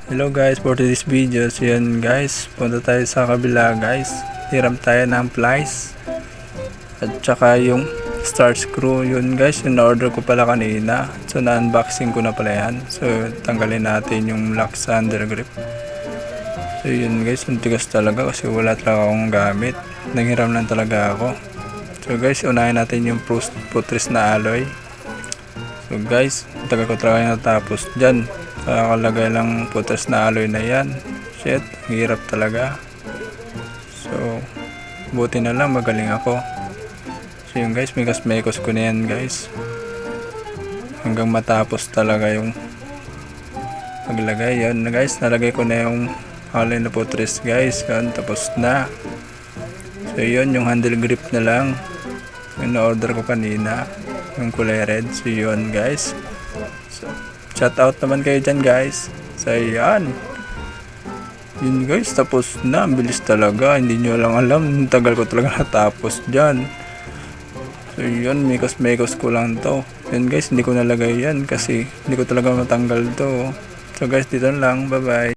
Hello guys, for today's video, so yun guys, punta tayo sa kabila guys. Hiram tayo ng plies at saka yung star screw. Yun guys, yung na-order ko pala kanina. So na-unboxing ko na pala yan. So tanggalin natin yung lock sa under grip. So yun guys, yung tigas talaga kasi wala talaga akong gamit. Nanghiram lang talaga ako. So guys, unahin natin yung putris na alloy. So guys, tagal ko talaga natapos dyan. Nakalagay lang putris na alloy na yan. Shit, hirap talaga. So buti na lang magaling ako. So yun guys, mekos ko na yan guys, hanggang matapos talaga yung paglagay. Yan guys, nalagay ko na yung alloy na putris guys. Yan, tapos na. So yun, yung handle grip na lang yung na-order ko kanina, yung kulay red. So yun guys, so shout out naman kayo dyan guys. So yan, yun guys, tapos na. Ang bilis talaga, hindi nyo lang alam, tagal ko talaga natapos dyan. So yun, mekos ko lang to. Yun guys, hindi ko nalagay yan kasi hindi ko talaga matanggal to. So guys, dito lang, bye bye.